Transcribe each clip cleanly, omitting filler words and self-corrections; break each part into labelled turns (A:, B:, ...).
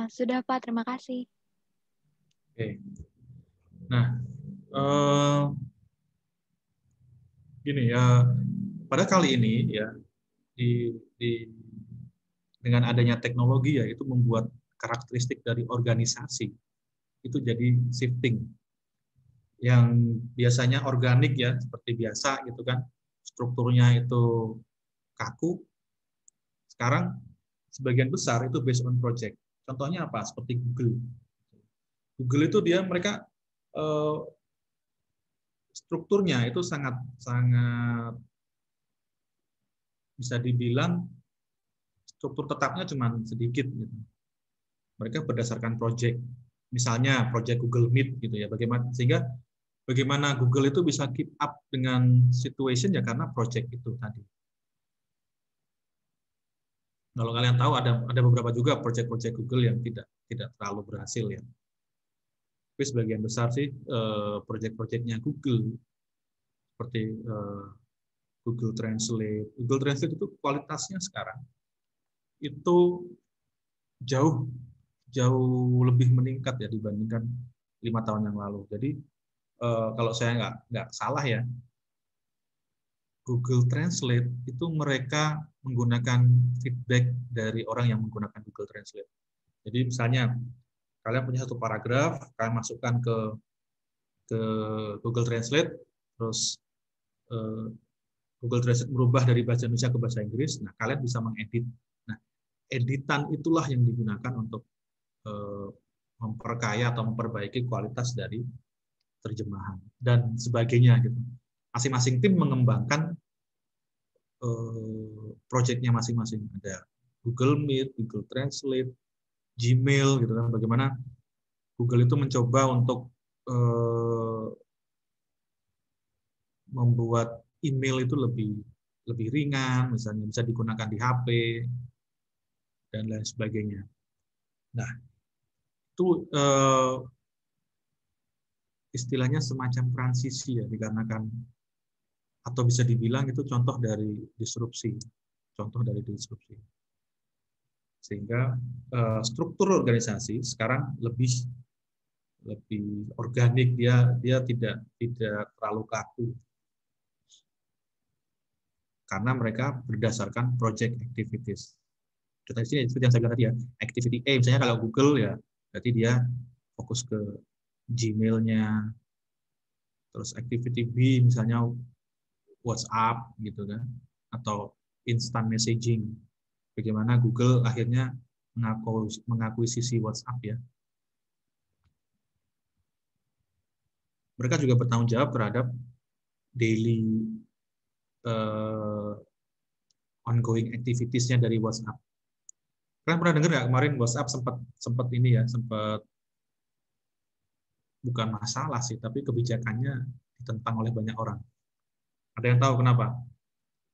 A: Sudah Pak, terima kasih.
B: Oke. Nah, gini ya, pada kali ini ya dengan adanya teknologi ya itu membuat karakteristik dari organisasi itu jadi shifting yang biasanya organik ya seperti biasa gitu kan, strukturnya itu kaku, sekarang sebagian besar itu based on project. Contohnya apa? Seperti Google. Google itu mereka strukturnya itu sangat sangat bisa dibilang struktur tetapnya cuma sedikit gitu. Mereka berdasarkan project. Misalnya project Google Meet gitu ya. Bagaimana Google itu bisa keep up dengan situation ya karena project itu tadi. Kalau kalian tahu ada beberapa juga project-project Google yang tidak terlalu berhasil ya. Tapi sebagian besar sih project-projectnya Google seperti Google Translate. Google Translate itu kualitasnya sekarang itu jauh lebih meningkat ya dibandingkan 5 tahun yang lalu. Jadi kalau saya nggak salah ya, Google Translate itu mereka menggunakan feedback dari orang yang menggunakan Google Translate. Jadi misalnya kalian punya satu paragraf, kalian masukkan ke Google Translate, terus Google Translate merubah dari bahasa Indonesia ke bahasa Inggris. Nah, kalian bisa mengedit. Nah, editan itulah yang digunakan untuk memperkaya atau memperbaiki kualitas dari terjemahan dan sebagainya gitu. Masing-masing tim mengembangkan proyeknya masing-masing. Ada Google Meet, Google Translate, Gmail gitu kan. Bagaimana Google itu mencoba untuk membuat email itu lebih ringan, misalnya bisa digunakan di HP dan lain sebagainya. Nah, itu istilahnya semacam transisi ya, dikarenakan atau bisa dibilang itu contoh dari disrupsi. Sehingga struktur organisasi sekarang lebih organik, dia tidak terlalu kaku karena mereka berdasarkan project activities. Seperti yang saya bilang tadi ya, activity A misalnya kalau Google ya berarti dia fokus ke Gmail-nya, terus activity B misalnya WhatsApp gitu kan, atau instant messaging. Bagaimana Google akhirnya mengakuisisi WhatsApp ya. Mereka juga bertanggung jawab terhadap daily ongoing activities-nya dari WhatsApp. Kalian pernah dengar nggak kemarin WhatsApp sempat ini ya, sempat bukan masalah sih, tapi kebijakannya ditentang oleh banyak orang. Ada yang tahu kenapa?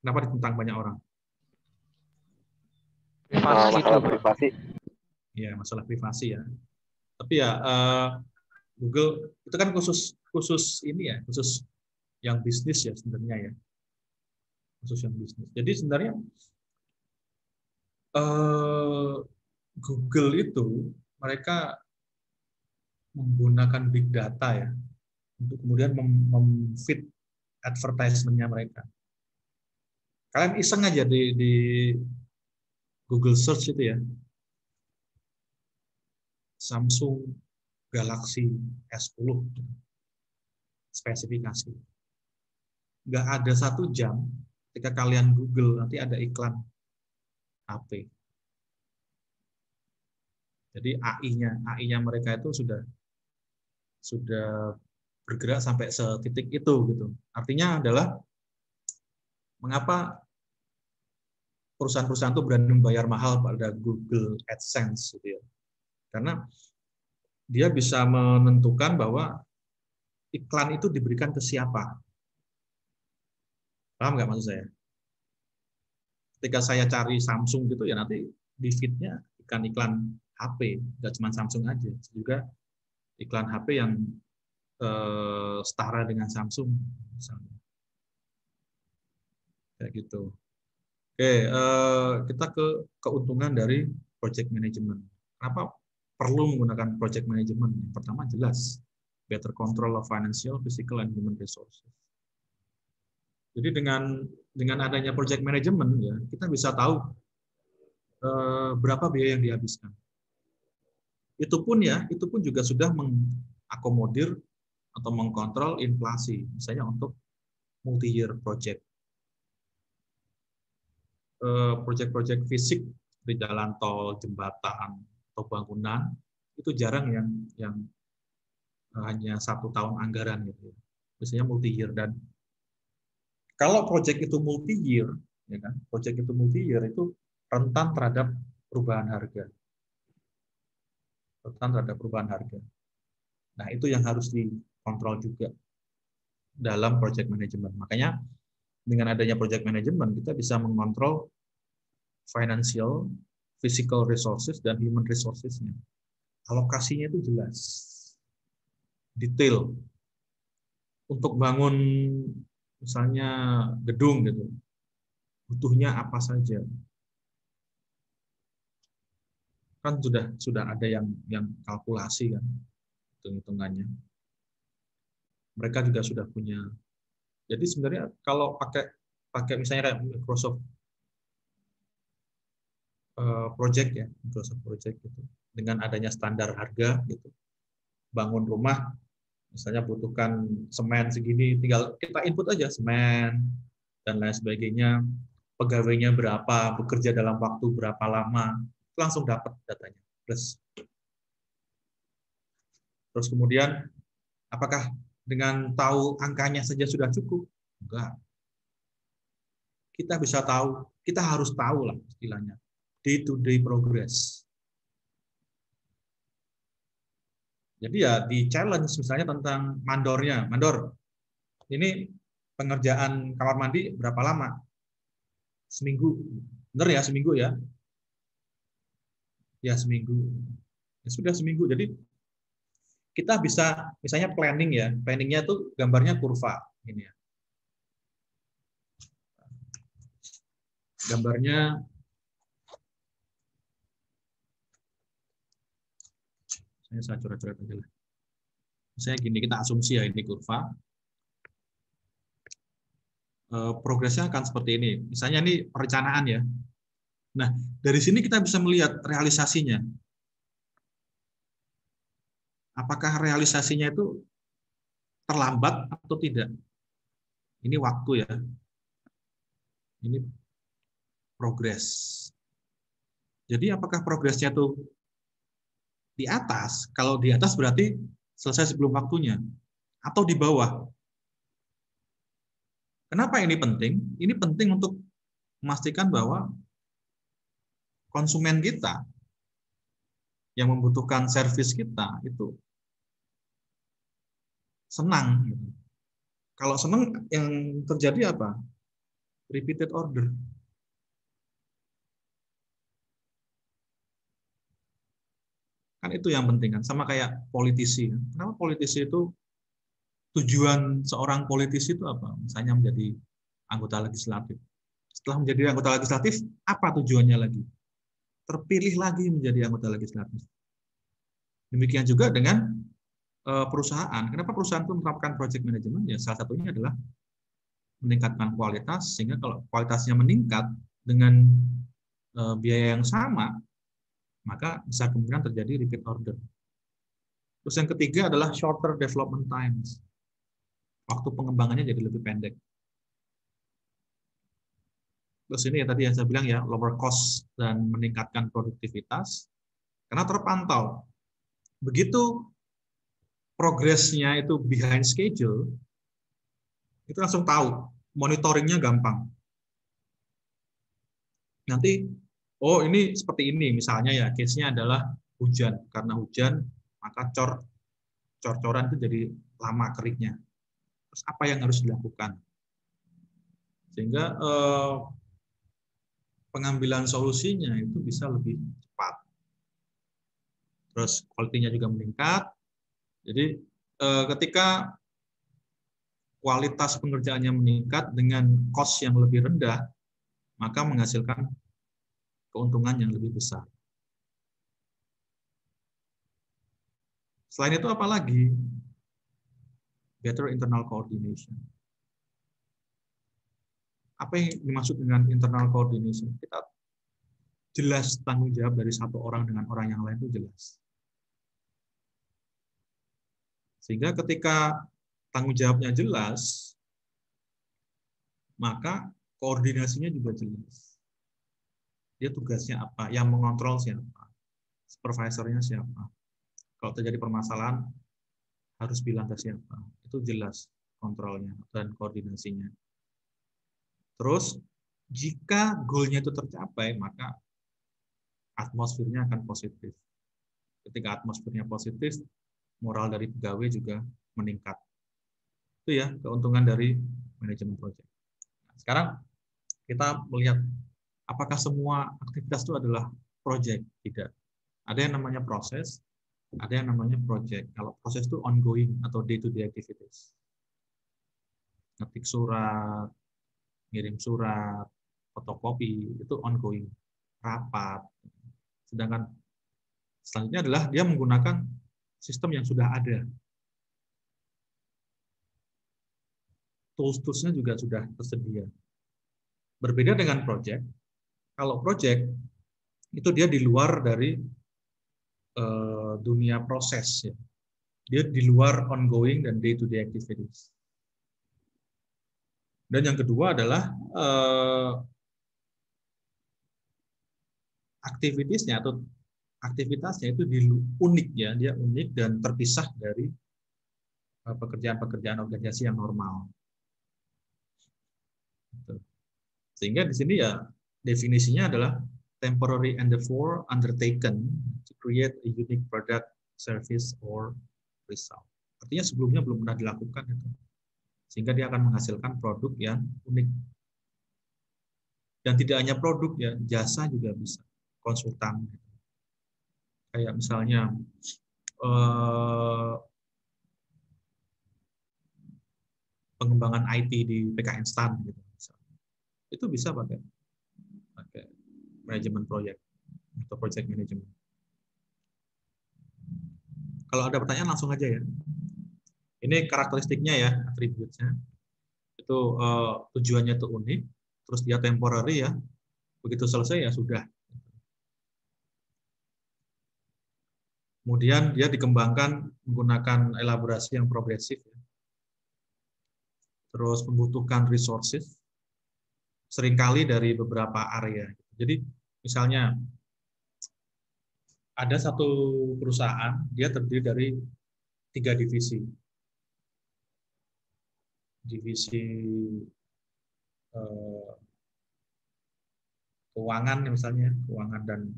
B: Kenapa ditentang banyak orang?
C: Masalah privasi.
B: Ya, masalah privasi ya. Tapi ya Google itu kan khusus ini ya, khusus yang bisnis ya sebenarnya ya. Khusus yang bisnis. Jadi sebenarnya Google itu mereka menggunakan big data ya untuk kemudian memfit advertisement-nya mereka. Kalian iseng aja di Google Search itu ya, Samsung Galaxy S10 spesifikasi. Nggak ada 1 jam ketika kalian Google nanti ada iklan HP. Jadi AI-nya mereka itu sudah bergerak sampai setitik itu gitu. Artinya adalah mengapa perusahaan-perusahaan itu berani membayar mahal pada Google AdSense gitu ya. Karena dia bisa menentukan bahwa iklan itu diberikan ke siapa. Paham nggak maksud saya? Ketika saya cari Samsung gitu ya nanti di feed-nya iklan HP, nggak cuma Samsung aja, juga iklan HP yang setara dengan Samsung misalnya. Kayak gitu. Oke, kita ke keuntungan dari project management. Kenapa perlu menggunakan project management. Yang pertama jelas, better control of financial, physical, and human resources. Jadi dengan adanya project management ya, kita bisa tahu berapa biaya yang dihabiskan. Itu pun juga sudah mengakomodir atau mengkontrol inflasi, misalnya untuk multi-year project. Project-project fisik di jalan tol, jembatan, atau bangunan itu jarang yang hanya 1 tahun anggaran gitu. Biasanya multi-year, dan kalau project itu multi-year, ya kan? Project itu multi-year itu rentan terhadap perubahan harga. Rentan terhadap perubahan harga. Nah, itu yang harus dikontrol juga dalam project management. Makanya dengan adanya project management kita bisa mengontrol financial, physical resources, dan human resources-nya. Alokasinya itu jelas, detail. Untuk bangun misalnya gedung gitu, butuhnya apa saja. Kan sudah ada yang kalkulasi kan, hitung-hitungannya. Mereka juga sudah punya. Jadi sebenarnya kalau pakai misalnya kayak Microsoft Project ya, Microsoft Project gitu, dengan adanya standar harga gitu, bangun rumah misalnya butuhkan semen segini, tinggal kita input aja semen dan lain sebagainya, pegawainya berapa, bekerja dalam waktu berapa lama, langsung dapat datanya. Terus kemudian apakah dengan tahu angkanya saja sudah cukup? Enggak. Kita bisa tahu, kita harus tahu lah istilahnya, day-to-day progress. Jadi ya di challenge misalnya tentang mandornya. Mandor, ini pengerjaan kamar mandi berapa lama? Seminggu. Benar ya, seminggu ya? Ya, seminggu. Ya, sudah seminggu. Jadi kita bisa misalnya planning ya. Planningnya tuh gambarnya kurva. Ini ya. Gambarnya saya coret-coret aja lah. Misalnya gini, kita asumsi ya ini kurva. Progresnya akan seperti ini. Misalnya ini perencanaan ya. Nah, dari sini kita bisa melihat realisasinya. Apakah realisasinya itu terlambat atau tidak? Ini waktu ya. Ini progres. Jadi apakah progresnya itu di atas? Kalau di atas berarti selesai sebelum waktunya. Atau di bawah? Kenapa ini penting? Ini penting untuk memastikan bahwa konsumen kita yang membutuhkan servis kita itu senang. Kalau senang, yang terjadi apa? Repeated order. Kan itu yang penting kan. Sama kayak politisi. Kenapa politisi itu, tujuan seorang politisi itu apa? Misalnya menjadi anggota legislatif. Setelah menjadi anggota legislatif, apa tujuannya lagi? Terpilih lagi menjadi anggota legislatif. Demikian juga dengan perusahaan. Kenapa perusahaan itu menerapkan project management? Ya, salah satunya adalah meningkatkan kualitas, sehingga kalau kualitasnya meningkat dengan biaya yang sama, maka bisa kemungkinan terjadi repeat order. Terus yang ketiga adalah shorter development times. Waktu pengembangannya jadi lebih pendek. Terus ini ya tadi yang saya bilang ya, lower cost dan meningkatkan produktivitas, karena terpantau. Begitu progresnya itu behind schedule, itu langsung tahu, monitoringnya gampang. Nanti, oh ini seperti ini, misalnya ya, case-nya adalah hujan. Karena hujan, maka cor-coran itu jadi lama keringnya. Terus apa yang harus dilakukan? Sehingga pengambilan solusinya itu bisa lebih cepat. Terus quality-nya juga meningkat. Jadi ketika kualitas pengerjaannya meningkat dengan cost yang lebih rendah, maka menghasilkan keuntungan yang lebih besar. Selain itu apa lagi? Better internal coordination. Apa yang dimaksud dengan internal coordination? Kita jelas tanggung jawab dari satu orang dengan orang yang lain itu jelas. Sehingga ketika tanggung jawabnya jelas, maka koordinasinya juga jelas. Dia tugasnya apa, yang mengontrol siapa, supervisornya siapa. Kalau terjadi permasalahan, harus bilang ke siapa. Itu jelas kontrolnya dan koordinasinya. Terus, jika goalnya itu tercapai, maka atmosfernya akan positif. Ketika atmosfernya positif, moral dari pegawai juga meningkat. Itu ya keuntungan dari manajemen proyek. Nah, sekarang kita melihat apakah semua aktivitas itu adalah proyek? Tidak. Ada yang namanya proses, ada yang namanya proyek. Kalau proses itu ongoing atau day-to-day activities. Ngetik surat, ngirim surat, fotokopi, itu ongoing. Rapat. Sedangkan selanjutnya adalah dia menggunakan sistem yang sudah ada. Tools-toolsnya juga sudah tersedia. Berbeda dengan project, kalau project itu dia di luar dari dunia proses. Ya. Dia di luar ongoing dan day-to-day activities. Dan yang kedua adalah aktivitasnya atau aktivitasnya itu unik ya, dia unik dan terpisah dari pekerjaan-pekerjaan organisasi yang normal. Sehingga di sini ya definisinya adalah temporary endeavor undertaken to create a unique product, service, or result. Artinya sebelumnya belum pernah dilakukan itu. Sehingga dia akan menghasilkan produk yang unik. Dan tidak hanya produk ya, jasa juga bisa. Konsultan. Kayak misalnya pengembangan IT di PK Instan gitu. Itu bisa pakai manajemen proyek atau project management. Kalau ada pertanyaan langsung aja ya. Ini karakteristiknya ya, attributesnya. Itu tujuannya itu unik, terus dia temporary ya. Begitu selesai ya sudah. Kemudian dia dikembangkan menggunakan elaborasi yang progresif. Ya. Terus membutuhkan resources, seringkali dari beberapa area. Jadi misalnya ada satu perusahaan, dia terdiri dari 3 divisi. Divisi keuangan misalnya, keuangan dan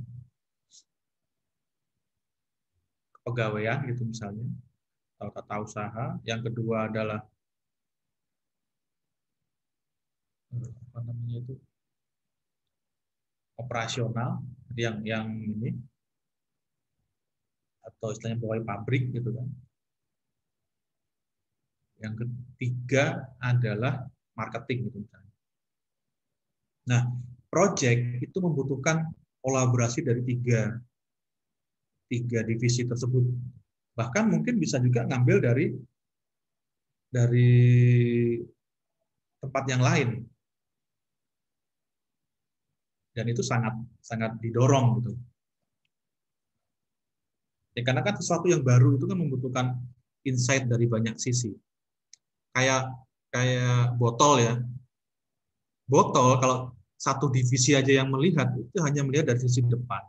B: kepegawaian gitu misalnya, atau tata usaha. Yang kedua adalah apa namanya itu operasional, yang ini atau istilahnya pegawai pabrik gitu kan. Yang ketiga adalah marketing gitu misalnya. Nah, project itu membutuhkan kolaborasi dari tiga divisi tersebut. Bahkan mungkin bisa juga ngambil dari tempat yang lain. Dan itu sangat didorong gitu. Ya, karena kan sesuatu yang baru itu kan membutuhkan insight dari banyak sisi. Kayak botol ya. Botol kalau satu divisi aja yang melihat itu hanya melihat dari sisi depan.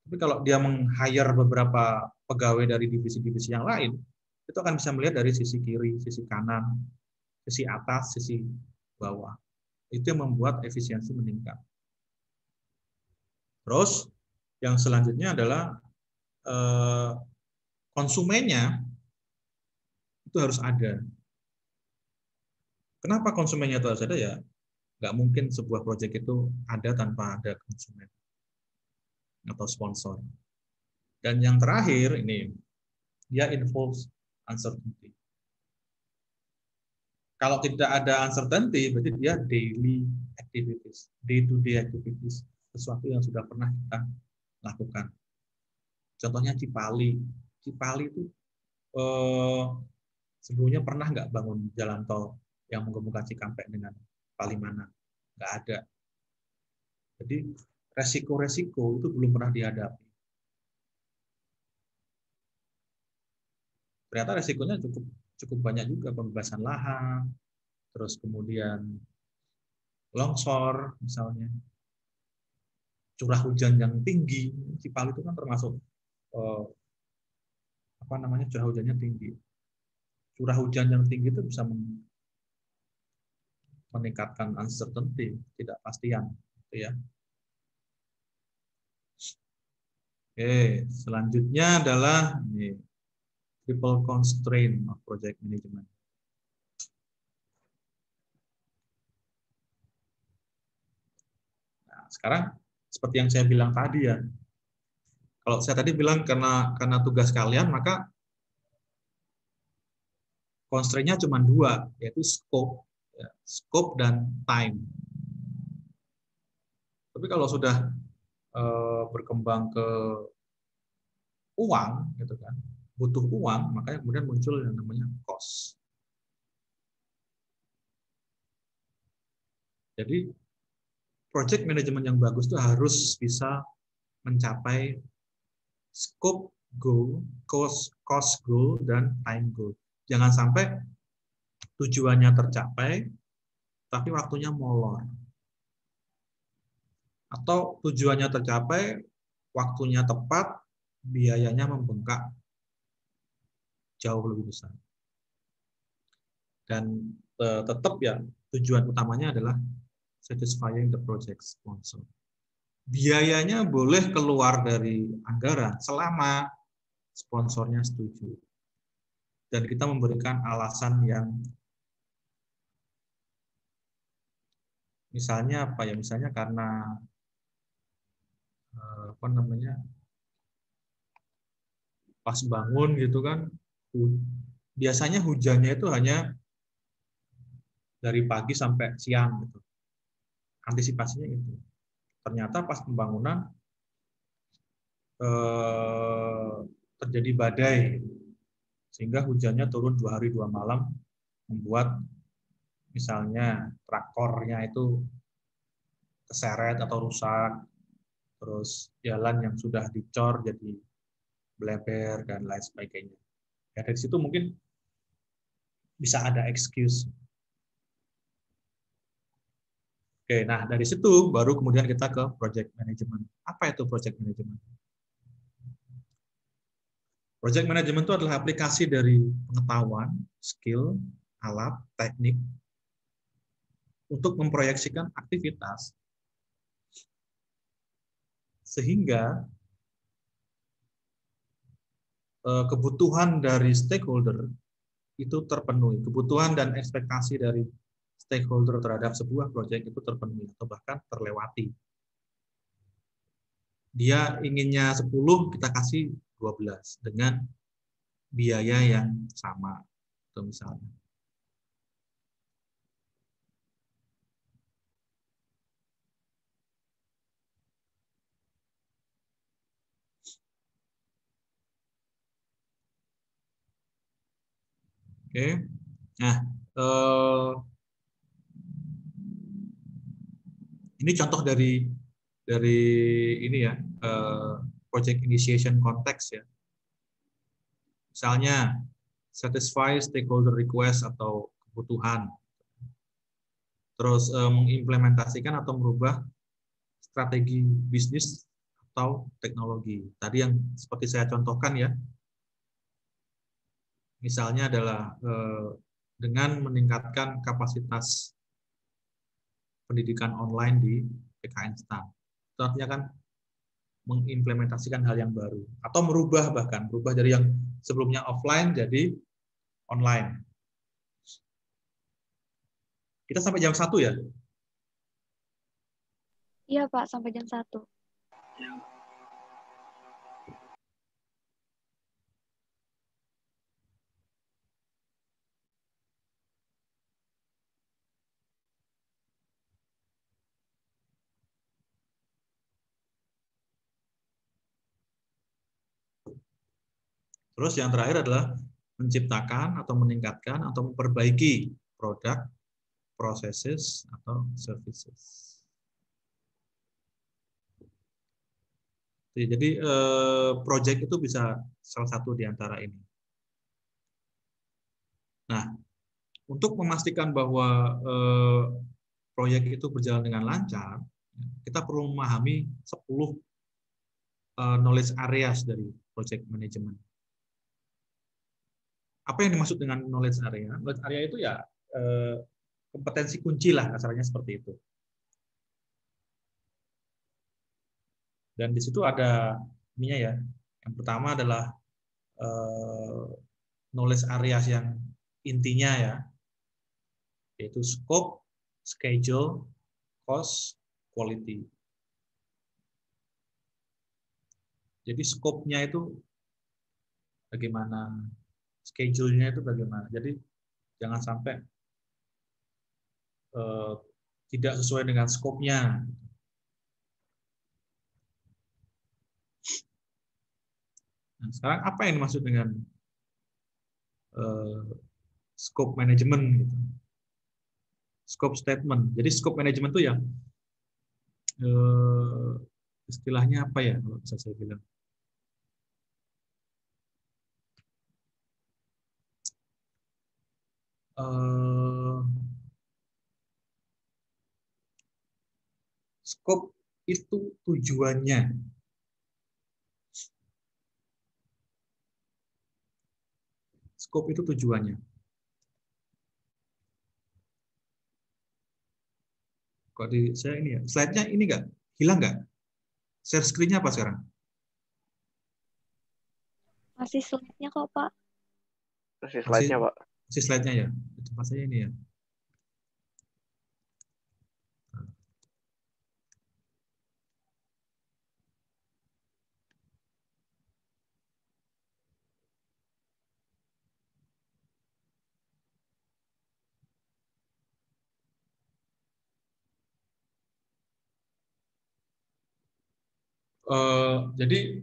B: Tapi kalau dia meng-hire beberapa pegawai dari divisi-divisi yang lain, itu akan bisa melihat dari sisi kiri, sisi kanan, sisi atas, sisi bawah. Itu yang membuat efisiensi meningkat. Terus yang selanjutnya adalah konsumennya itu harus ada. Kenapa konsumennya itu harus ada ya? Nggak mungkin sebuah proyek itu ada tanpa ada konsumen atau sponsor. Dan yang terakhir ini, dia involves uncertainty. Kalau tidak ada uncertainty, berarti dia daily activities, day-to-day activities, sesuatu yang sudah pernah kita lakukan. Contohnya Cipali, Cipali itu sebelumnya pernah nggak bangun jalan tol yang menghubungkan Cikampek dengan Palimanan? Nggak ada. Jadi resiko-resiko itu belum pernah dihadapi. Ternyata resikonya cukup cukup banyak juga, pembebasan lahan, terus kemudian longsor misalnya, curah hujan yang tinggi. Cipali itu kan termasuk curah hujannya tinggi. Curah hujan yang tinggi itu bisa meningkatkan uncertainty, tidak pastian, gitu ya. Oke, selanjutnya adalah ini, triple constraint of project management. Nah, sekarang seperti yang saya bilang tadi ya, kalau saya tadi bilang karena tugas kalian, maka constraint-nya cuma dua, yaitu scope, ya, scope dan time. Tapi kalau sudah berkembang ke uang, gitu kan, butuh uang, makanya kemudian muncul yang namanya cost. Jadi project management yang bagus itu harus bisa mencapai scope goal, cost goal, dan time goal. Jangan sampai tujuannya tercapai, tapi waktunya molor. Atau tujuannya tercapai, waktunya tepat, biayanya membengkak jauh lebih besar. Dan tetap ya, tujuan utamanya adalah satisfying the project sponsor. Biayanya boleh keluar dari anggaran selama sponsornya setuju. Dan kita memberikan alasan yang misalnya apa ya? Misalnya karena pas bangun gitu kan, biasanya hujannya itu hanya dari pagi sampai siang gitu. Antisipasinya itu. Ternyata pas pembangunan terjadi badai, sehingga hujannya turun 2 hari 2 malam, membuat misalnya traktornya itu keseret atau rusak, terus jalan yang sudah dicor jadi bleber dan lain sebagainya. Ya, dari situ mungkin bisa ada excuse. Oke, nah dari situ baru kemudian kita ke project management. Apa itu project management? Project management itu adalah aplikasi dari pengetahuan, skill, alat, teknik untuk memproyeksikan aktivitas sehingga kebutuhan dari stakeholder itu terpenuhi. Kebutuhan dan ekspektasi dari stakeholder terhadap sebuah proyek itu terpenuhi atau bahkan terlewati. Dia inginnya 10, kita kasih 12 dengan biaya yang sama. Itu misalnya. Oke. Nah, ini contoh dari ini ya, project initiation context ya. Misalnya satisfy stakeholder request atau kebutuhan. Terus mengimplementasikan atau merubah strategi bisnis atau teknologi. Tadi yang seperti saya contohkan ya, misalnya adalah dengan meningkatkan kapasitas pendidikan online di PKN STAN. Itu artinya kan mengimplementasikan hal yang baru atau merubah dari yang sebelumnya offline jadi online. Kita sampai jam 1 ya?
A: Iya Pak, sampai jam 1.
B: Terus yang terakhir adalah menciptakan atau meningkatkan atau memperbaiki produk, processes, atau services. Jadi project itu bisa salah satu di antara ini. Nah, untuk memastikan bahwa proyek itu berjalan dengan lancar, kita perlu memahami 10 knowledge areas dari project management. Apa yang dimaksud dengan knowledge area? Knowledge area itu ya kompetensi kunci lah, kasarnya seperti itu. Dan di situ ada ininya ya. Yang pertama adalah knowledge areas yang intinya ya, yaitu scope, schedule, cost, quality. Jadi scope-nya itu bagaimana, schedule-nya itu bagaimana. Jadi jangan sampai tidak sesuai dengan scope-nya. Nah, sekarang apa yang dimaksud dengan scope management? Gitu. Scope statement. Jadi scope management itu ya istilahnya apa ya kalau bisa saya bilang? Scope itu tujuannya. Scope itu tujuannya. Kok di saya ini ya, slide-nya ini nggak hilang nggak? Share screen-nya apa sekarang?
A: Masih slide-nya kok, Pak.
C: Masih slide-nya, Pak.
B: Masih slide-nya ya. Tempat saya ini ya. Jadi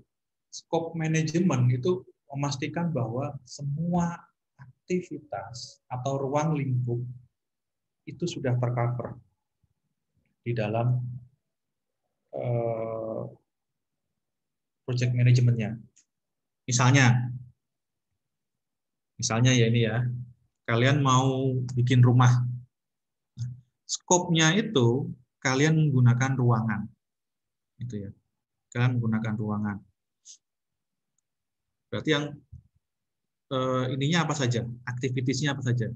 B: scope manajemen itu memastikan bahwa semua aktivitas atau ruang lingkup itu sudah tercover di dalam project manajemennya. Misalnya ya ini ya, kalian mau bikin rumah. Skopnya itu kalian menggunakan ruangan, gitu ya. Kalian menggunakan ruangan. Berarti yang ininya apa saja, aktivitasnya apa saja.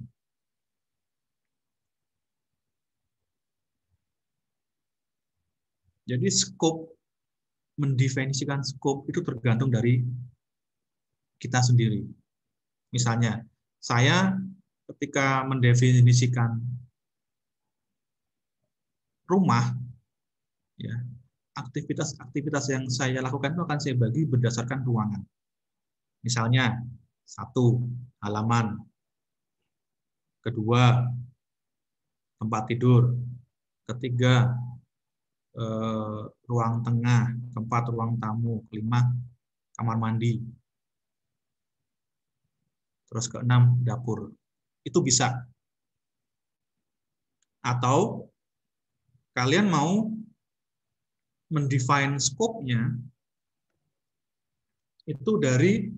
B: Jadi skop, mendefinisikan skop itu tergantung dari kita sendiri. Misalnya, saya ketika mendefinisikan rumah, ya, aktivitas-aktivitas yang saya lakukan itu akan saya bagi berdasarkan ruangan. Misalnya, 1, halaman. 2, tempat tidur. 3, ruang tengah. 4, ruang tamu. 5, kamar mandi. Terus 6, dapur. Itu bisa. Atau kalian mau mendefine scope-nya itu dari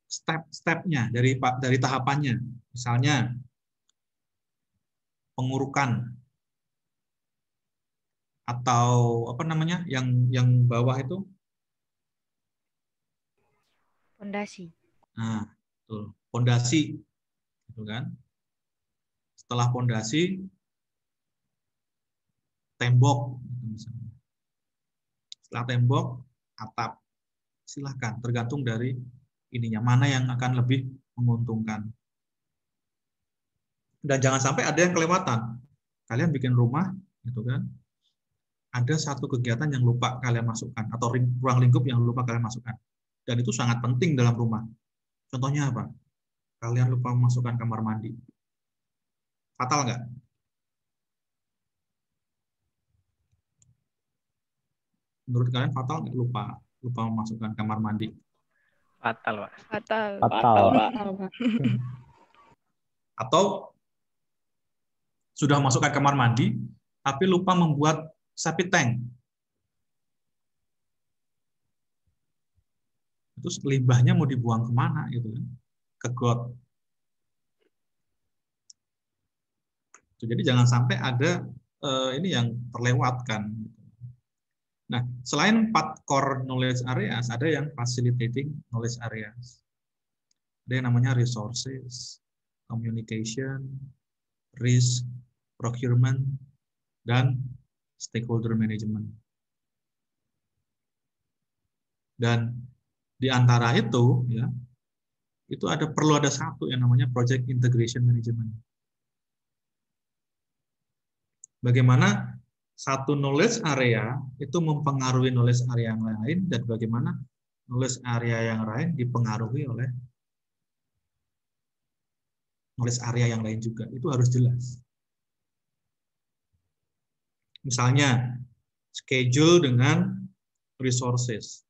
B: step-stepnya, dari tahapannya. Misalnya pengurukan atau apa namanya yang bawah itu
D: Fondasi.
B: nah betul, fondasi gitu kan. Setelah fondasi tembok gitu misalnya. Setelah tembok atap, silahkan tergantung dari ininya mana yang akan lebih menguntungkan. Dan jangan sampai ada yang kelewatan. Kalian bikin rumah gitu kan, ada satu kegiatan yang lupa kalian masukkan atau ruang lingkup yang lupa kalian masukkan. Dan itu sangat penting dalam rumah. Contohnya apa? Kalian lupa memasukkan kamar mandi. Fatal nggak? Menurut kalian fatal nggak lupa memasukkan kamar mandi?
C: Fatal, Pak.
D: Fatal.
E: Fatal.
A: Pak.
B: Atau sudah masuk ke kamar mandi, tapi lupa membuat septic tank. Terus limbahnya mau dibuang kemana gitu kan? Ke got. Jadi jangan sampai ada ini yang terlewatkan. Nah, selain 4 core knowledge areas, ada yang facilitating knowledge areas. Ada yang namanya resources, communication, risk, procurement, dan stakeholder management. Dan di antara itu, ya, itu perlu ada satu yang namanya project integration management. Bagaimana satu knowledge area itu mempengaruhi knowledge area yang lain, dan bagaimana knowledge area yang lain dipengaruhi oleh knowledge area yang lain juga. Itu harus jelas. Misalnya, schedule dengan resources.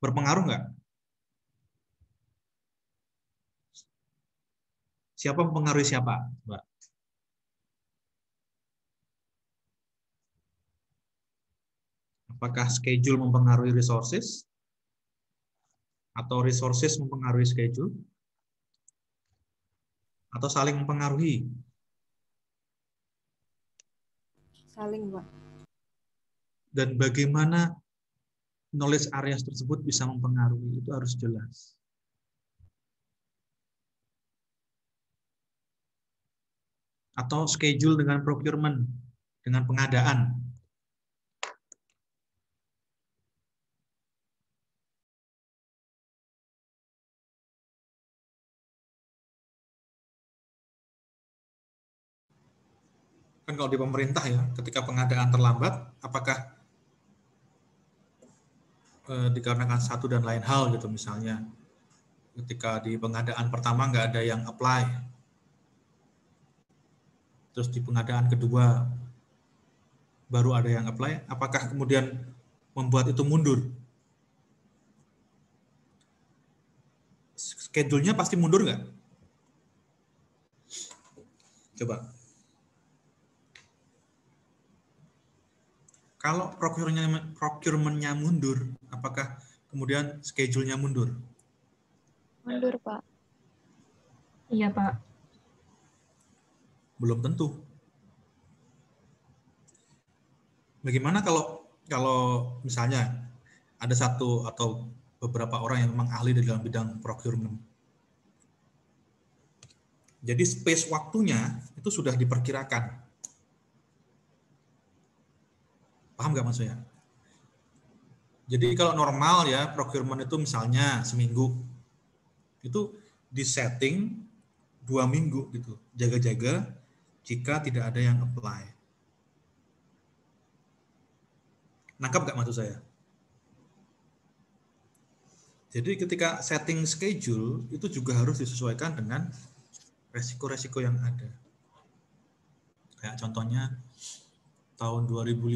B: Berpengaruh nggak? Siapa mempengaruhi siapa, Mbak? Apakah schedule mempengaruhi resources? Atau resources mempengaruhi schedule? Atau saling mempengaruhi?
A: Saling, Pak.
B: Dan bagaimana knowledge areas tersebut bisa mempengaruhi, itu harus jelas. Atau schedule dengan procurement, dengan pengadaan. Kan kalau di pemerintah ya, ketika pengadaan terlambat, apakah dikarenakan satu dan lain hal gitu, misalnya ketika di pengadaan pertama nggak ada yang apply, terus di pengadaan kedua baru ada yang apply, apakah kemudian membuat itu mundur? Schedule-nya pasti mundur nggak? Coba. Kalau procurement-nya mundur, apakah kemudian schedule-nya mundur?
A: Mundur, Pak.
F: Iya, Pak.
B: Belum tentu. Bagaimana kalau misalnya ada satu atau beberapa orang yang memang ahli dalam bidang procurement. Jadi space waktunya itu sudah diperkirakan. Paham nggak maksudnya? Jadi kalau normal ya procurement itu misalnya seminggu, itu disetting 2 minggu gitu, jaga-jaga jika tidak ada yang apply. Nangkap nggak maksud saya? Jadi ketika setting schedule itu juga harus disesuaikan dengan resiko-resiko yang ada. Kayak contohnya tahun 2015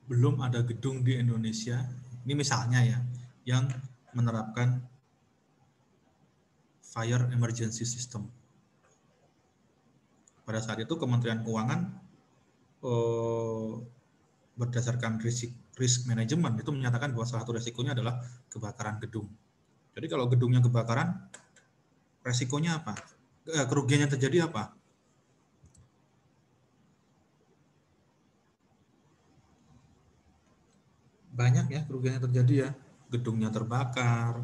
B: belum ada gedung di Indonesia, ini misalnya ya, yang menerapkan fire emergency system. Pada saat itu Kementerian Keuangan berdasarkan risk management itu menyatakan bahwa salah satu resikonya adalah kebakaran gedung. Jadi kalau gedungnya kebakaran, resikonya apa? Kerugian yang terjadi apa? Banyak ya kerugian yang terjadi ya. Gedungnya terbakar,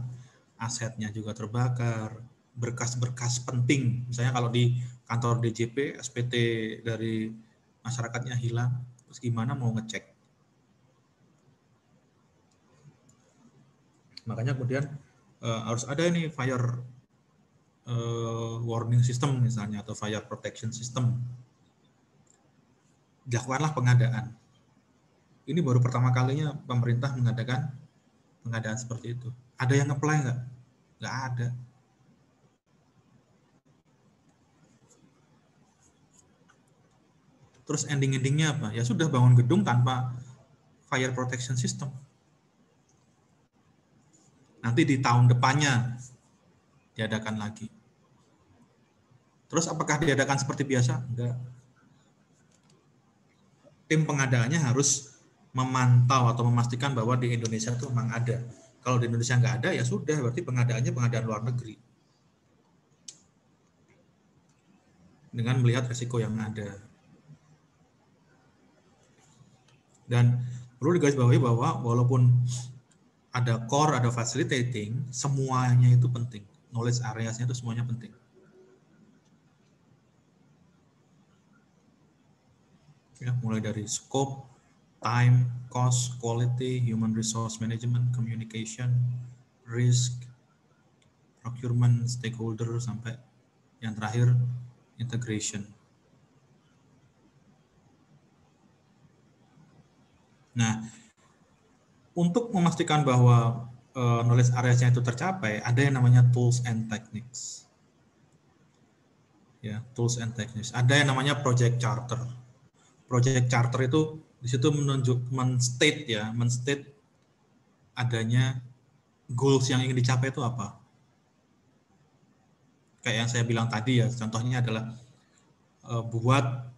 B: asetnya juga terbakar, berkas-berkas penting. Misalnya kalau di kantor DJP, SPT dari masyarakatnya hilang, terus gimana mau ngecek? Makanya kemudian harus ada ini fire warning system misalnya, atau fire protection system. Dilakukanlah pengadaan. Ini baru pertama kalinya pemerintah mengadakan pengadaan seperti itu. Ada yang apply nggak? Nggak ada. Terus ending-endingnya apa? Ya sudah bangun gedung tanpa fire protection system. Nanti di tahun depannya diadakan lagi. Terus apakah diadakan seperti biasa? Enggak. Tim pengadaannya harus memantau atau memastikan bahwa di Indonesia itu memang ada. Kalau di Indonesia nggak ada, ya sudah, berarti pengadaannya pengadaan luar negeri. Dengan melihat risiko yang ada. Dan perlu digarisbawahi bahwa walaupun ada core, ada facilitating, semuanya itu penting. Knowledge areas-nya itu semuanya penting. Ya, mulai dari scope, time, cost, quality, human resource management, communication, risk, procurement, stakeholder, sampai yang terakhir integration. Nah, untuk memastikan bahwa knowledge areas-nya itu tercapai, ada yang namanya tools and techniques. Ya, tools and techniques. Ada yang namanya project charter. Project charter itu di situ men-state adanya goals yang ingin dicapai itu apa. Kayak yang saya bilang tadi ya, contohnya adalah buat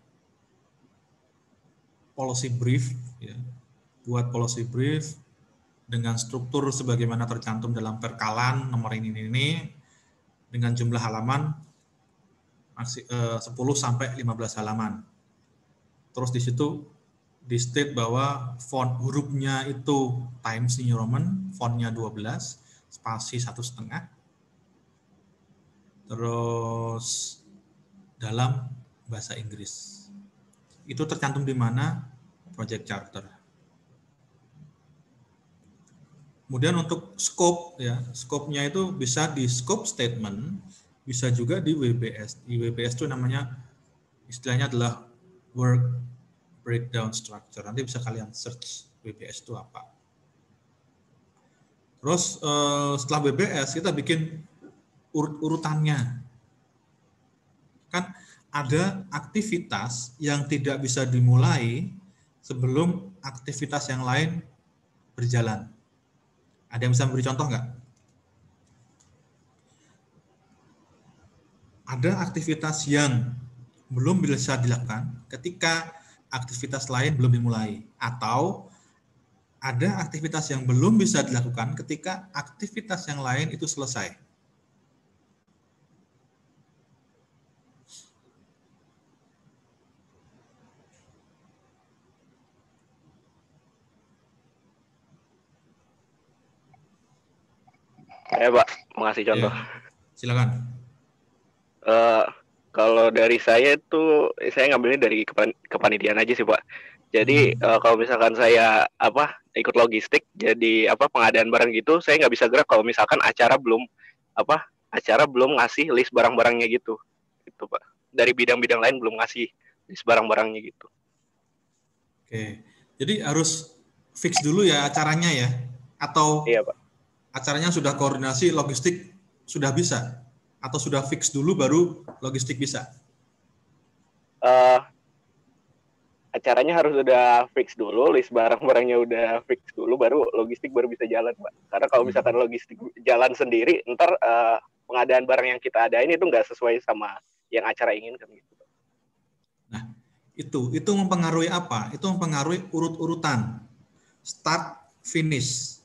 B: policy brief, ya, buat policy brief dengan struktur sebagaimana tercantum dalam perkalan nomor ini dengan jumlah halaman 10 sampai 15 halaman. Terus di situ di state bahwa font hurufnya itu Times New Roman, fontnya 12, spasi 1,5. Terus dalam bahasa Inggris. Itu tercantum di mana? Project Charter. Kemudian untuk scope, ya, scope-nya itu bisa di scope statement, bisa juga di WBS. Di WBS itu namanya, istilahnya adalah work breakdown structure. Nanti bisa kalian search WBS itu apa. Terus setelah WBS kita bikin urutannya. Kan ada aktivitas yang tidak bisa dimulai sebelum aktivitas yang lain berjalan. Ada yang bisa memberi contoh nggak? Ada aktivitas yang belum bisa dilakukan ketika aktivitas lain belum dimulai. Atau ada aktivitas yang belum bisa dilakukan ketika aktivitas yang lain itu selesai.
C: Pak, mengasih contoh.
B: Ya, silakan.
C: Kalau dari saya itu, saya ngambilnya dari kepanitiaan aja sih, Pak. Jadi kalau misalkan saya ikut logistik, jadi pengadaan barang gitu, saya nggak bisa gerak kalau misalkan acara belum ngasih list barang-barangnya gitu, Pak. Dari bidang-bidang lain belum ngasih list barang-barangnya gitu.
B: Oke, jadi harus fix dulu ya acaranya ya, atau
C: iya, Pak.
B: Acaranya sudah koordinasi, logistik sudah bisa, atau sudah fix dulu baru logistik bisa?
C: Acaranya harus udah fix dulu, list barang-barangnya udah fix dulu, baru logistik baru bisa jalan, Pak. Karena kalau misalkan logistik jalan sendiri, ntar pengadaan barang yang kita adain itu nggak sesuai sama yang acara inginkan gitu.
B: Nah, itu mempengaruhi apa? Itu mempengaruhi urut-urutan, start, finish.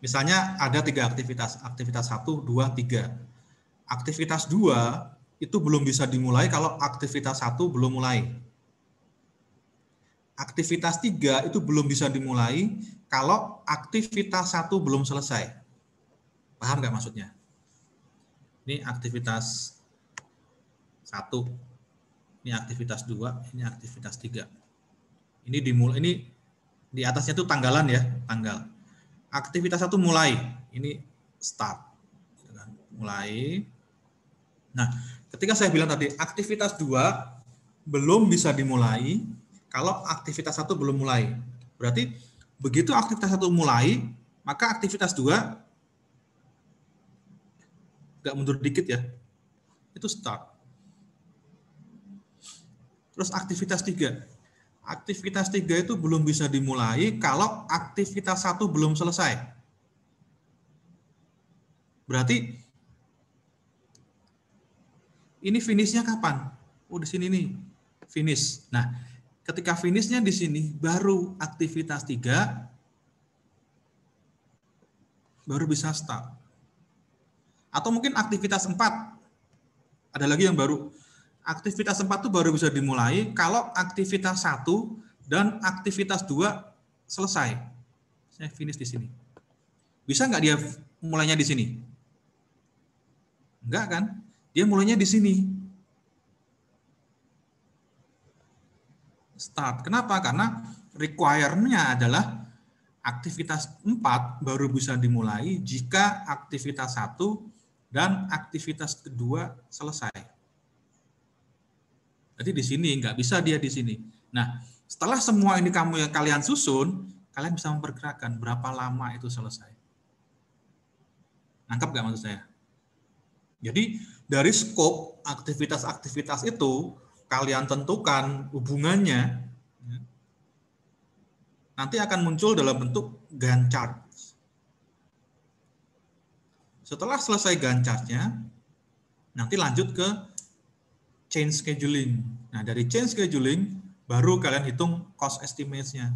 B: Misalnya ada 3 aktivitas 1, 2, 3. Aktivitas 2 itu belum bisa dimulai kalau aktivitas 1 belum mulai. Aktivitas 3 itu belum bisa dimulai kalau aktivitas 1 belum selesai. Paham nggak maksudnya? Ini aktivitas 1, ini aktivitas 2, ini aktivitas 3. Ini dimulai, ini di atasnya itu tanggalan ya, tanggal. Aktivitas 1 mulai, ini start. Mulai. Nah, ketika saya bilang tadi aktivitas 2 belum bisa dimulai kalau aktivitas 1 belum mulai. Berarti begitu aktivitas 1 mulai, maka aktivitas 2 agak mundur dikit ya. Itu start. Terus aktivitas 3. Aktivitas 3 itu belum bisa dimulai kalau aktivitas 1 belum selesai. Berarti ini finishnya kapan? Oh, di sini nih, finish. Nah, ketika finishnya di sini, baru aktivitas 3 baru bisa start. Atau mungkin aktivitas 4, ada lagi yang baru. Aktivitas 4 itu baru bisa dimulai kalau aktivitas 1 dan aktivitas 2 selesai. Saya finish di sini. Bisa nggak dia mulainya di sini? Enggak kan? Dia mulainya di sini. Start. Kenapa? Karena require-nya adalah aktivitas 4 baru bisa dimulai jika aktivitas 1 dan aktivitas kedua selesai. Jadi di sini, nggak bisa dia di sini. Nah, setelah semua ini kalian susun, kalian bisa memperkirakan berapa lama itu selesai. Nangkap nggak maksud saya? Jadi dari skop aktivitas-aktivitas itu, kalian tentukan hubungannya, nanti akan muncul dalam bentuk Gantt chart. Setelah selesai Gantt chart-nya, nanti lanjut ke change scheduling. Nah, dari change scheduling, baru kalian hitung cost estimates-nya.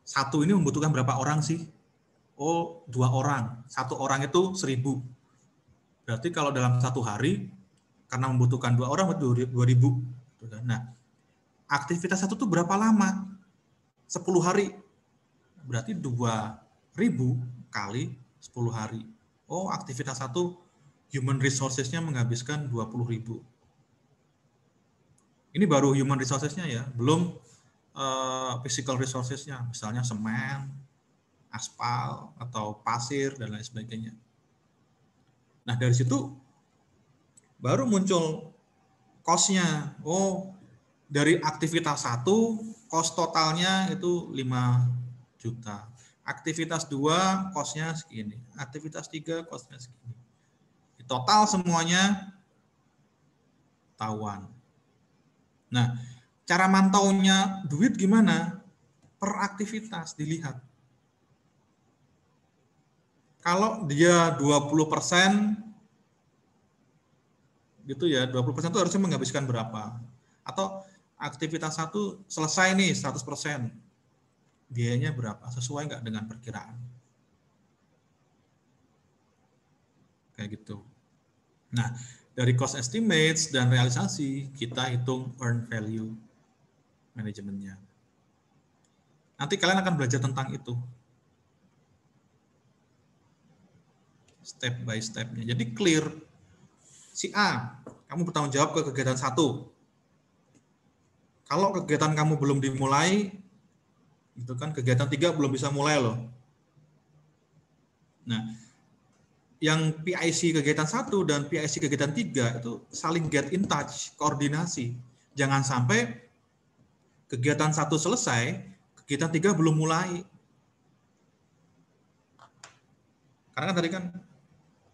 B: Satu ini membutuhkan berapa orang sih? Oh, 2 orang. 1 orang itu 1.000. Berarti kalau dalam 1 hari, karena membutuhkan 2 orang, 2.000. Nah, aktivitas 1 itu berapa lama? 10 hari. Berarti 2.000 kali 10 hari. Oh, aktivitas 1 human resources-nya menghabiskan 20.000. Ini baru human resources-nya ya, belum physical resources-nya, misalnya semen, aspal, atau pasir, dan lain sebagainya. Nah, dari situ baru muncul cost-nya. Oh, dari aktivitas 1, cost totalnya itu 5 juta. Aktivitas 2, cost-nya segini. Aktivitas 3, cost-nya segini. Di total semuanya tahuan. Nah, cara mantaunya duit gimana? Per aktivitas dilihat. Kalau dia 20%, gitu ya, 20% itu harusnya menghabiskan berapa? Atau aktivitas 1 selesai nih 100%, biayanya berapa? Sesuai nggak dengan perkiraan? Kayak gitu. Nah, dari cost estimates dan realisasi, kita hitung earn value manajemennya. Nanti kalian akan belajar tentang itu. Step by step-nya. Jadi clear. Si A, kamu bertanggung jawab ke kegiatan 1. Kalau kegiatan kamu belum dimulai, itu kan kegiatan 3 belum bisa mulai loh. Nah, yang PIC kegiatan 1 dan PIC kegiatan 3 itu saling get in touch, koordinasi. Jangan sampai kegiatan 1 selesai, kegiatan 3 belum mulai. Karena kan tadi kan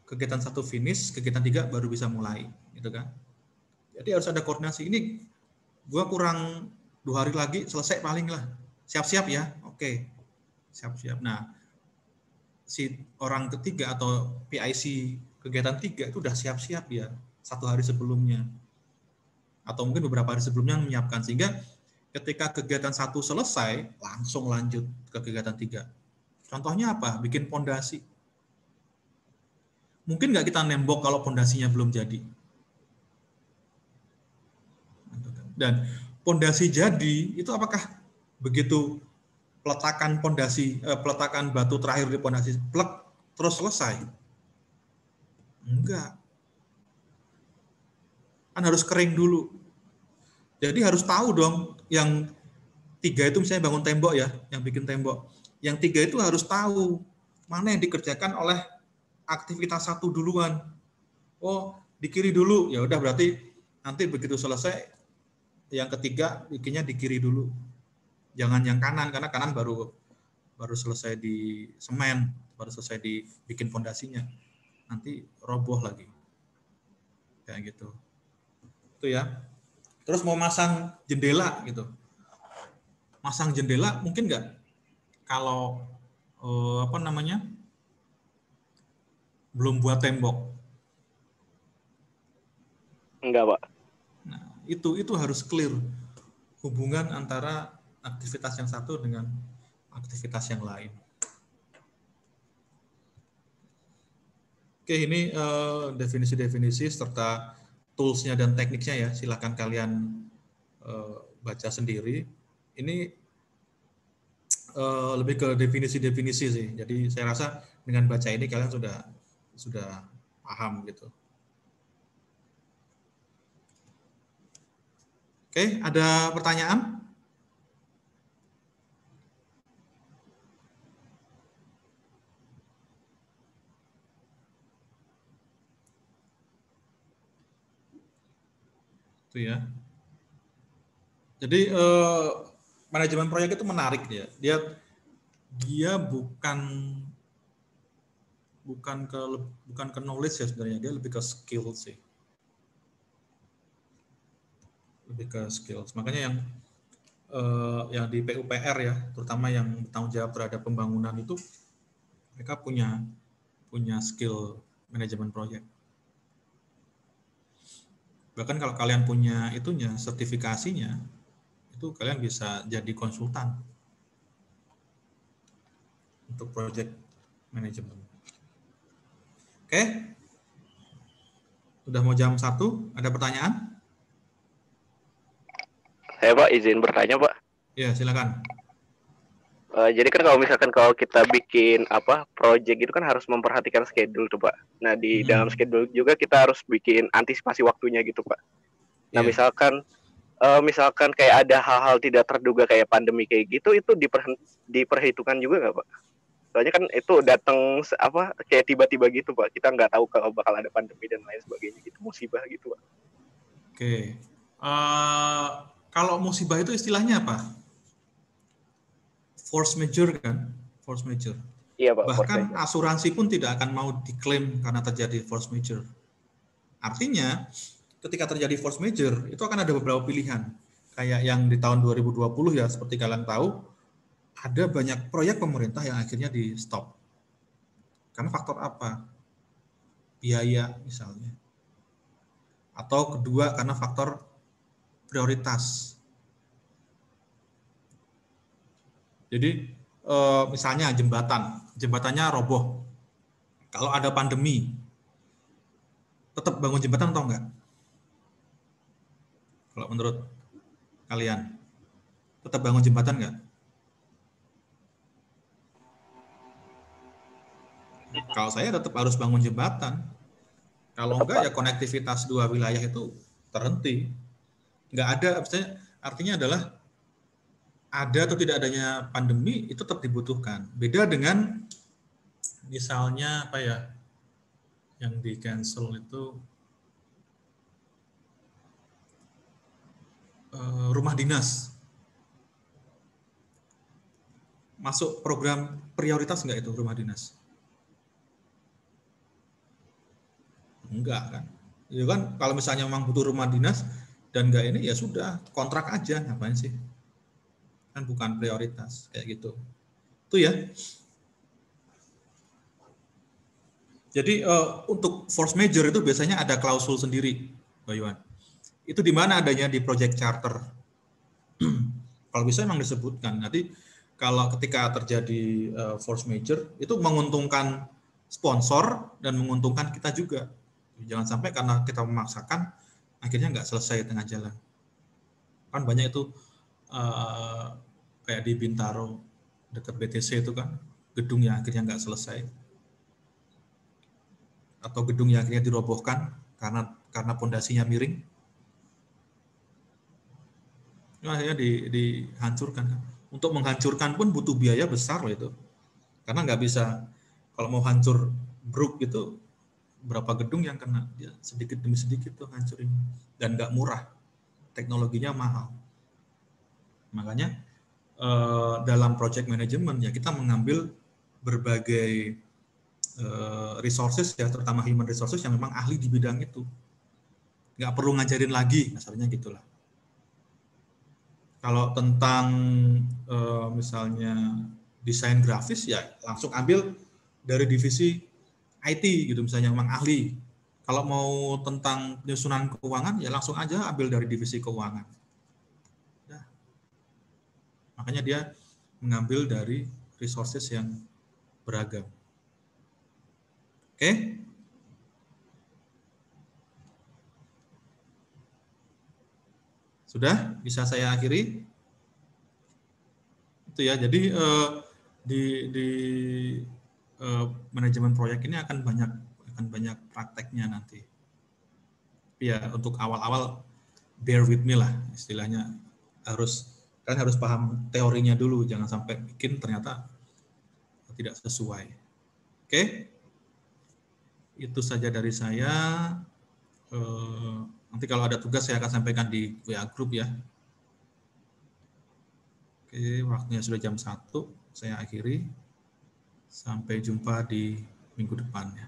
B: kegiatan 1 finish, kegiatan 3 baru bisa mulai, gitu kan. Jadi harus ada koordinasi. Ini gua kurang 2 hari lagi selesai paling lah. Siap-siap ya. Oke. Siap-siap. Nah, si orang ketiga atau PIC kegiatan 3 itu udah siap-siap ya 1 hari sebelumnya atau mungkin beberapa hari sebelumnya menyiapkan, sehingga ketika kegiatan 1 selesai langsung lanjut ke kegiatan 3. Contohnya apa? Bikin pondasi. Mungkin nggak kita nembok kalau pondasinya belum jadi. Dan pondasi jadi itu apakah begitu peletakan pondasi, peletakan batu terakhir di pondasi plek terus selesai? Enggak. Kan harus kering dulu. Jadi harus tahu dong, yang 3 itu misalnya bangun tembok ya, yang bikin tembok. Yang 3 itu harus tahu mana yang dikerjakan oleh aktivitas 1 duluan. Oh, di kiri dulu. Ya udah, berarti nanti begitu selesai yang ketiga bikinnya di kiri dulu. Jangan yang kanan, karena kanan baru selesai di semen, baru selesai dibikin fondasinya. Nanti roboh lagi. Kayak gitu. Itu ya. Terus mau masang jendela gitu. masang jendela mungkin nggak? Kalau apa namanya, belum buat tembok.
C: Enggak, Pak.
B: Nah, itu harus clear hubungan antara aktivitas yang satu dengan aktivitas yang lain. Oke, ini definisi-definisi serta tools-nya dan tekniknya ya. Silakan kalian baca sendiri. Ini lebih ke definisi-definisi sih. Jadi saya rasa dengan baca ini kalian sudah paham gitu. Oke, ada pertanyaan? Itu ya. Jadi manajemen proyek itu menarik ya. Dia bukan ke knowledge ya sebenarnya, dia lebih ke skill sih. Lebih ke skills. Makanya yang di PUPR ya, terutama yang bertanggung jawab terhadap pembangunan itu, mereka punya skill manajemen proyek. Bahkan kalau kalian punya itunya, sertifikasinya, itu kalian bisa jadi konsultan untuk project management. Oke? Udah mau jam 1, ada pertanyaan?
C: Saya, Pak, izin bertanya, Pak.
B: Ya, silakan.
C: Jadi kan kalau kita bikin project itu kan harus memperhatikan schedule tuh, Pak. Nah, di dalam schedule juga kita harus bikin antisipasi waktunya gitu, Pak. Nah, misalkan kayak ada hal-hal tidak terduga kayak pandemi kayak gitu, itu diperhitungkan juga nggak, Pak? Soalnya kan itu datang kayak tiba-tiba gitu, Pak. Kita nggak tahu kalau bakal ada pandemi dan lain sebagainya gitu, musibah gitu, Pak.
B: Oke. Kalau musibah itu istilahnya apa? Force majeure kan? Force majeure.
C: Iya, Pak.
B: Bahkan asuransi pun tidak akan mau diklaim karena terjadi force majeure. Artinya, ketika terjadi force majeure, itu akan ada beberapa pilihan. Kayak yang di tahun 2020 ya, seperti kalian tahu, ada banyak proyek pemerintah yang akhirnya di stop. Karena faktor apa? Biaya misalnya. Atau kedua karena faktor prioritas. Jadi misalnya jembatannya roboh. Kalau ada pandemi, tetap bangun jembatan atau enggak? Kalau menurut kalian, tetap bangun jembatan enggak? Kalau saya tetap harus bangun jembatan. Kalau enggak ya konektivitas dua wilayah itu terhenti. Enggak ada, artinya adalah ada atau tidak adanya pandemi itu tetap dibutuhkan. Beda dengan misalnya yang di cancel itu rumah dinas. Masuk program prioritas enggak itu rumah dinas? Enggak kan? Ya kan kalau misalnya memang butuh rumah dinas dan enggak ini ya sudah kontrak aja, ngapain sih? Kan bukan prioritas kayak gitu. Itu ya. Jadi untuk force majeure itu biasanya ada klausul sendiri, Pak Iwan. Itu di mana adanya di project charter. Kalau bisa memang disebutkan. Nanti kalau ketika terjadi force majeure itu menguntungkan sponsor dan menguntungkan kita juga. Jangan sampai karena kita memaksakan akhirnya nggak selesai tengah jalan. Kan banyak itu kayak di Bintaro dekat BTC itu kan gedung yang akhirnya nggak selesai atau gedung yang akhirnya dirobohkan karena pondasinya miring, akhirnya dihancurkan. Untuk menghancurkan pun butuh biaya besar loh itu, karena nggak bisa kalau mau hancur bruk itu berapa gedung yang kena, ya, sedikit demi sedikit tuh hancurin dan nggak murah, teknologinya mahal. Makanya dalam project management ya kita mengambil berbagai resources ya, terutama human resources yang memang ahli di bidang itu. Nggak perlu ngajarin lagi, misalnya gitulah. Kalau tentang misalnya desain grafis ya langsung ambil dari divisi IT gitu misalnya memang ahli. Kalau mau tentang penyusunan keuangan ya langsung aja ambil dari divisi keuangan. Ya. Makanya dia mengambil dari resources yang beragam. Oke? Sudah bisa saya akhiri? Itu ya. Jadi di manajemen proyek ini akan banyak prakteknya nanti. Ya untuk awal-awal bear with me lah istilahnya, kalian harus paham teorinya dulu, jangan sampai bikin ternyata tidak sesuai. Oke? Itu saja dari saya. Nanti kalau ada tugas saya akan sampaikan di WA Group ya. Oke, waktunya sudah jam 1, saya akhiri. Sampai jumpa di minggu depan ya.